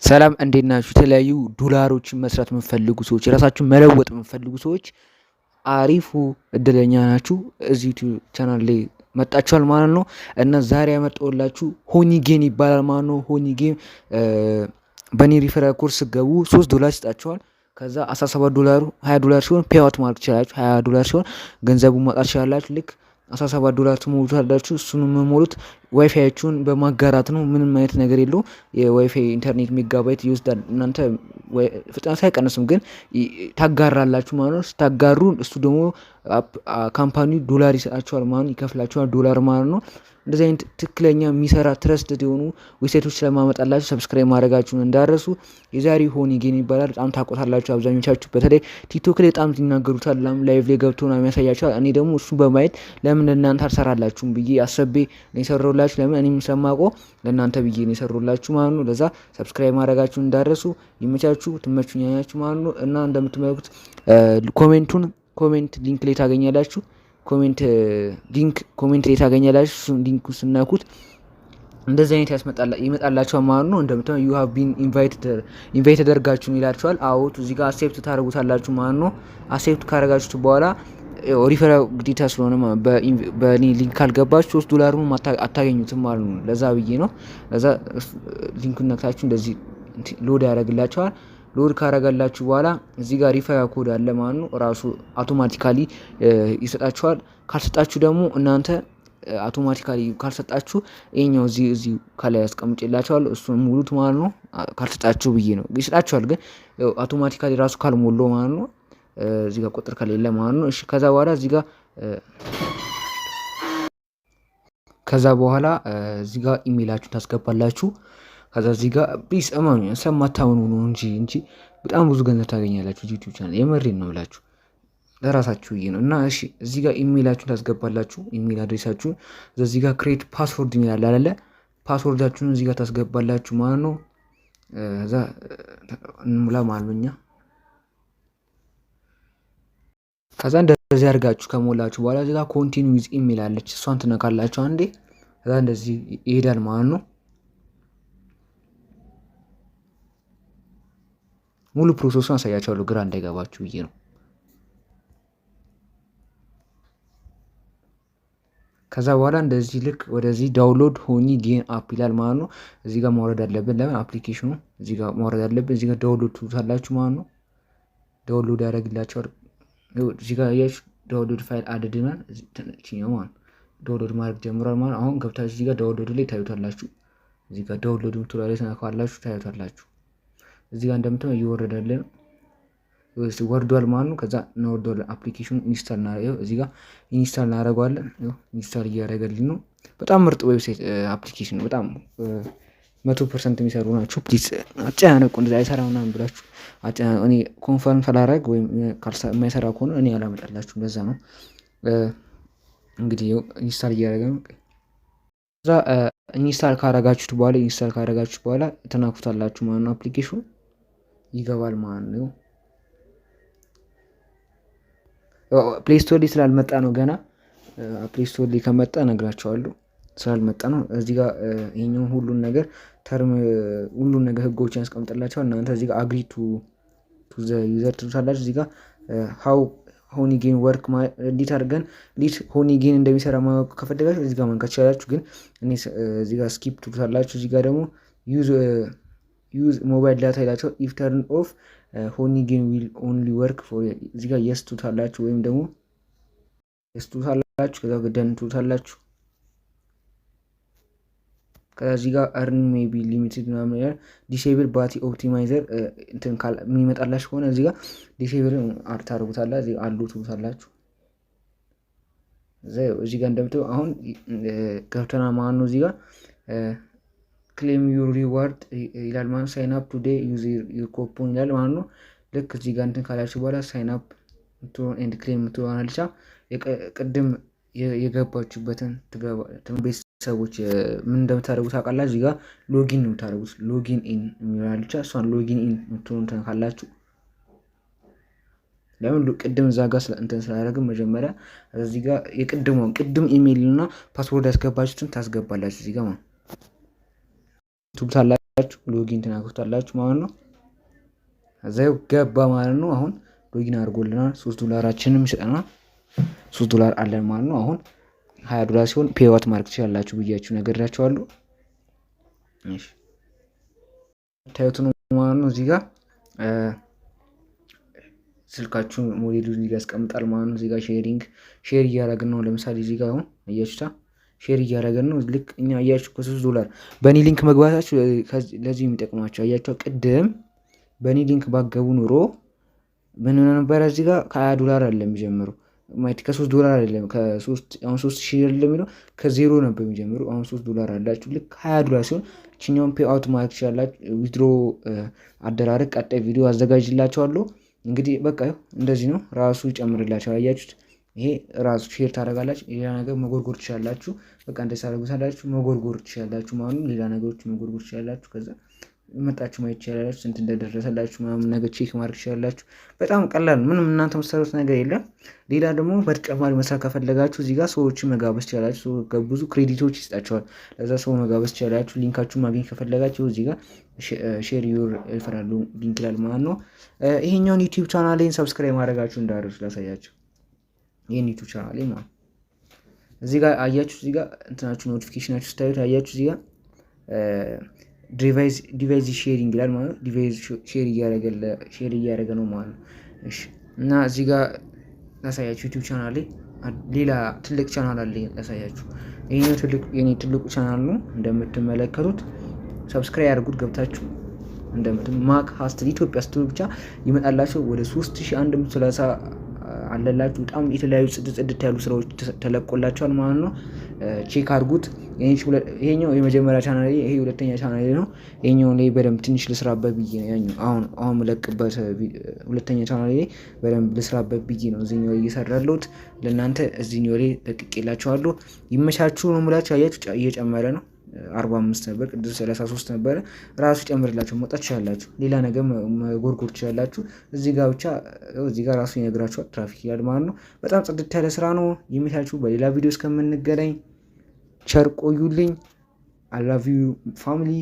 ሰላም እንዴት ናችሁ? የተለያዩ ዶላሮችን መስራት የምትፈልጉ ሰዎች፣ የራሳችሁን መለወጥ የምትፈልጉ ሰዎች አሪፉ እድለኛ ናችሁ። እዚህ ዩቲዩብ ቻናል ላይ መጣችኋል ማለት ነው። እና ዛሬ ያመጣሁላችሁ ሆኒጌን ይባላል ማለት ነው። ሆኒጌን በእኔ ሪፈራል ኮርስ ገቡ $3 ይሰጣችኋል። ከዛ $17 $20 ሲሆን ፔይአውት ማለት ትችላላችሁ። $20 ሲሆን ገንዘቡን ማውጣት ትችላላችሁ። ልክ $17 ትሞሉታላችሁ። እሱን የምሞሉት ዋይፋያችሁን በማጋራት ነው። ምንም አይነት ነገር የለው። የዋይፋይ ኢንተርኔት ሜጋባይት ይወስዳል። እናንተ ፍጥነቱ አይቀንስም፣ ግን ታጋራላችሁ ማለት ነው። ስታጋሩ እሱ ደግሞ ካምፓኒው ዶላር ይሰጣችኋል ማለት ነው። ይከፍላችኋል ዶላር ማለት ነው። እንደዚህ አይነት ትክክለኛ የሚሰራ ትረስትድ የሆኑ ዌብሳይቶች ስለማመጣላችሁ ሰብስክራይብ ማድረጋችሁን እንዳረሱ። የዛሬ ሆኒጌን ይባላል። በጣም ታውቁታላችሁ አብዛኞቻችሁ። በተለይ ቲክቶክ ላይ በጣም ይናገሩታል። ላይቭ ላይ ገብቶ ነው የሚያሳያችኋል። እኔ ደግሞ እሱ በማየት ለምን እናንተ አልሰራላችሁም ብዬ አሰቤ ነው የሰራሁላችሁ። ለምን እኔም ሰማቆ ለእናንተ ብዬ ነው የሰራሁላችሁ ማለት ነው። ለዛ ሰብስክራይብ ማድረጋችሁን እንዳረሱ። ይመቻችሁ፣ ትመቹኛላችሁ ማለት ነው። እና እንደምትመለከቱት ኮሜንት ሊንክ ላይ ታገኛላችሁ። ኮሜንት ላይ ታገኛላችሁ። እሱን ሊንክ ስናኩት እንደዚህ አይነት ይመጣላችኋል ማለት ነው። እንደምታው ዩ ሃቭ ቢን ኢንቫይት ተደርጋችሁን ይላችኋል። አዎ እዚህ ጋር አክሴፕት ታደርጉታላችሁ ማለት ነው። አክሴፕት ካደረጋችሁት በኋላ ሪፈራል ግዴታ ስለሆነ በእኔ ሊንክ ካልገባችሁ $3 አታገኙትም ማለት ነው። ለዛ ብዬ ነው። ለዛ ሊንኩን ነክታችሁ እንደዚህ ሎድ ያደርግላችኋል። ሎድ ካረጋላችሁ በኋላ እዚህ ጋር ሪፈራል ኮድ አለ ማለት ነው። ራሱ አውቶማቲካሊ ይሰጣችኋል። ካልሰጣችሁ ደግሞ እናንተ አውቶማቲካሊ ካልሰጣችሁ ይሄኛው እዚህ ከላይ ያስቀምጥላችኋል። እሱን ሙሉት ማለት ነው። ካልሰጣችሁ ብዬ ነው። ይሰጣችኋል፣ ግን አውቶማቲካሊ ራሱ ካልሞሎ ማለት ነው። እዚህ ጋር ቁጥር ከሌለ ማለት ነው። እሺ ከዛ በኋላ እዚህ ጋር ኢሜይላችሁን ታስገባላችሁ። ከዛ እዚህ ጋር ፕሊዝ እመኑ፣ ሰማታውኑ ነው እንጂ በጣም ብዙ ገንዘብ ታገኛላችሁ ዩቲዩብ ቻናል። የመሬን ነው ብላችሁ ለራሳችሁ ነው። እና እሺ እዚህ ጋር ኢሜይላችሁን ታስገባላችሁ። ኢሜይል አድሬሳችሁን እዚህ ጋር ክሬት ፓስወርድ ይላል አይደለ? ፓስወርዳችሁን እዚህ ጋር ታስገባላችሁ ማለት ነው። ከዛ እንሙላ ማልበኛ። ከዛ እንደዚህ አድርጋችሁ ከሞላችሁ በኋላ እዚህ ጋር ኮንቲኒው ዊዝ ኢሜይል አለች። እሷን ትነካላችሁ አንዴ። ከዛ እንደዚህ ይሄዳል ማለት ነው። ሙሉ ፕሮሰሱን አሳያችኋለሁ፣ ግራ እንዳይገባችሁ ብዬ ነው። ከዛ በኋላ እንደዚህ ልክ ወደዚህ ዳውንሎድ ሆኒጌን አፕ ይላል ማለት ነው። እዚህ ጋር ማውረድ አለብን። ለምን አፕሊኬሽኑ እዚህ ጋር ማውረድ አለብን። እዚህ ጋር ዳውንሎድ ትሉታላችሁ ማለት ነው። ዳውንሎድ ያደርግላችኋል። እዚህ ጋር ያያችሁ ዳውንሎድ ፋይል አድድናል። እዚህኛው ማለት ዳውንሎድ ማድረግ ጀምሯል ማለት። አሁን ገብታችሁ እዚህ ጋር ዳውንሎድ ላይ ታዩታላችሁ። እዚህ ጋር ዳውንሎድ ትሉታላችሁ፣ ተነካላችሁ፣ ታዩታላችሁ። እዚህ ጋር እንደምታዩ እየወረደልን ነው። ወርዷል ማለት ነው። ከዛ እናወርደዋለን። አፕሊኬሽኑ ኢንስታል እናደርገው። እዚህ ጋር ኢንስታል እናደርገዋለን። ኢንስታል እያደረገልን ነው። በጣም ምርጥ ዌብሳይት አፕሊኬሽን ነው። በጣም 100% የሚሰሩ ናቸው። ፕሊዝ አጨናነቁ። እንደዚህ አይሰራ ምናምን ብላችሁ እኔ ኮንፈርም ሳላደርግ ወይም የማይሰራ ከሆነ እኔ አላመጣላችሁ። ለዛ ነው እንግዲህ ኢንስታል እያደረገ ነው። ከዛ ኢንስታል ካደረጋችሁት በኋላ ተናኩታላችሁ ማለት ነው። አፕሊኬሽኑ ይገባል ማለት ነው። ፕሌይ ስቶር ላይ ስላልመጣ ነው ገና። ፕሌይ ስቶር ላይ ከመጣ እነግራቸዋለሁ። ስላልመጣ ነው። እዚህ ጋር ይሄኛው ሁሉን ነገር ህጎችን ያስቀምጥላቸዋል። እናንተ እዚህ ጋር አግሪ ቱ ዘ ዩዘር ትሉታላችሁ። እዚህ ጋር ሃው ሆኒጌን ወርክ እንዴት አድርገን ሆኒጌን እንደሚሰራ ማወቅ ከፈለጋችሁ እዚህ ጋር መንካት ትችላላችሁ። ግን እኔ እዚህ ጋር ስኪፕ ትሉታላችሁ። እዚህ ጋር ደግሞ ዩዝ ሞባይል ዳታ ይላቸው። ኢፍ ተርን ኦፍ ሆኒጌን ዊል ኦንሊ ወርክ ፎር እዚህ ጋር የስ ትሉታላችሁ፣ ወይም ደግሞ የስ ትሉታላችሁ። ከዛ ደን ትሉታላችሁ። ከዛ እዚህ ጋር እርን ሜይ ቢ ሊሚትድ ምናምን ያል ዲሴብል ባቲ ኦፕቲማይዘር እንትን የሚመጣላችሁ ከሆነ እዚህ ጋር ዲሴብል ታደርጉታላችሁ። እዚህ አሉ ትሉታላችሁ። እዚህ ጋር እንደምታዩ አሁን ገብተና ማለት ነው። እዚህ ጋር ክሌም ዩር ሪዋርድ ይላል ማለት ነው። ሳይን አፕ ቱዴይ ዩዝ ዩር ኮፖን ይላል ማለት ነው። ልክ እዚህ ጋር እንትን ካላችሁ በኋላ ሳይን አፕ ኤንድ ክሌም ትሆናለች። ቅድም የገባችሁበትን ቤተሰቦች ምን እንደምታደርጉ ታውቃላችሁ። እዚህ ጋር ሎጊን ነው የምታደርጉት። ሎጊን ኢን የሚላለች እሷን ሎጊን ኢን የምትሆኑትን ካላችሁ ለምን ቅድም እዛ ጋር እንትን ስላደረግን መጀመሪያ እዚህ ጋር ቅድም ኢሜይል እና ፓስወርድ ያስገባችሁትን ታስገባላችሁ። እዚህ ጋር ማለት ሎጊን ትናኩታላችሁ ማለት ነው። እዛው ገባ ማለት ነው። አሁን ሎጊን አድርጎልናል። $3 ይሰጠናል። $3 አለን ማለት ነው። አሁን $20 ሲሆን ፔዋት ማድረግ ትችላላችሁ ብያችሁ ነግራችኋለሁ። እሺ ታዩት ነው ማለት ነው። እዚህ ጋር ስልካችሁ ሞዴሉ እዚህ ጋር ያስቀምጣል ማለት ነው። እዚህ ጋር ሼር እያደረግን ነው። ለምሳሌ እዚህ ጋር አሁን አያችሁታ ሼር እያደረገን ነው። ልክ እኛ አያችሁ $3 በእኔ ሊንክ መግባታችሁ ለዚህ የሚጠቅማቸው አያችሁ። ቅድም በእኔ ሊንክ ባገቡ ኑሮ ምን ነበረ? እዚህ ጋር $20 አይደለም የሚጀምረው ማለት $3 አይደለም አሁን 3000 አይደለም የሚለው ከዜሮ ነበር የሚጀምረው። አሁን $3 አላችሁ። ልክ $20 ሲሆን እቺኛውን ፔ አውት ማድረግ ትችላላችሁ። ዊዝድሮ አደራረግ ቀጣይ ቪዲዮ አዘጋጅላችኋለሁ። እንግዲህ በቃ እንደዚህ ነው። ራሱ ይጨምርላችኋል። አያችሁት? ይሄ ራሱ ሼር ታደርጋላችሁ። ሌላ ነገር መጎርጎር ትችላላችሁ። በቃ እንደዚህ ታደርጉታላችሁ። መጎርጎር ትችላላችሁ ማለት ነው። ሌላ ነገሮች መጎርጎር ትችላላችሁ። ከዛ መጣችሁ ማየት ትችላላችሁ። ስንት እንደደረሰላችሁ ምናምን ነገር ቼክ ማድረግ ትችላላችሁ። በጣም ቀላል ነው። ምንም እናንተ የምትሰሩት ነገር የለም። ሌላ ደግሞ በተጨማሪ መስራት ከፈለጋችሁ እዚህ ጋር ሰዎችን መጋበዝ ትችላላችሁ። ብዙ ክሬዲቶች ይስጣቸዋል። ለዛ ሰው መጋበዝ ትችላላችሁ። ሊንካችሁን ማግኘት ከፈለጋችሁ እዚህ ጋር ሼር ዩር ሪፈራል ሊንክ ይላል ማለት ነው። ይሄኛውን ዩቲዩብ ቻናሌን ሰብስክራይብ ማድረጋችሁ እንዳደረሱ ላሳያችሁ። ይሄን ዩቲዩብ ቻናሌን ማለት እዚህ ጋር አያችሁ። እዚህ ጋር እንትናችሁ ኖቲፊኬሽናችሁ ስታዩት አያችሁ። እዚህ ጋር ዲቫይስ ሼሪንግ ይላል ማለት ነው። ዲቫይስ ሼር እያደረገ ነው ማለት ነው። እሺ እና እዚህ ጋር ላሳያችሁ ዩቲዩብ ቻናል ላይ ሌላ ትልቅ ቻናል አለ ላሳያችሁ። ይሄኛው የኔ ትልቁ ቻናል ነው እንደምትመለከቱት። ሰብስክራይብ አድርጉት ገብታችሁ ማክ ሀስትል ኢትዮጵያ ስትሉ ብቻ ይመጣላችሁ። ወደ 3130 አለላችሁ። በጣም የተለያዩ ጽድት ያሉ ስራዎች ተለቆላቸዋል ማለት ነው። ቼክ አድርጉት። ይሄኛው የመጀመሪያ ቻናል ላይ፣ ይሄ ሁለተኛ ቻናል ላይ ነው። ይሄኛው ላይ በደንብ ትንሽ ልስራበት ብዬ ነው ያኛው አሁን መለቅበት ሁለተኛ ቻናል ላይ በደንብ ልስራበት ብዬ ነው እዚህኛው እየሰራለሁት ለእናንተ እዚህኛው ላይ ለቅቄላችኋለሁ። ይመቻችሁ ነው የምላችሁ። አያችሁ እየጨመረ ነው። 45 ነበር ቅድም 33 ነበረ። ራሱ ጨምርላችሁ መውጣት ትችላላችሁ። ሌላ ነገር መጎርጎር ትችላላችሁ። እዚህ ጋር ብቻ እዚህ ጋር ራሱ ይነግራችኋል። ትራፊክ ይላል ማለት ነው። በጣም ጽድት ያለ ስራ ነው። ይመቻችሁ። በሌላ ቪዲዮ እስከምንገናኝ ቸር ቆዩልኝ። አይ ላቭ ዩ ፋሚሊ።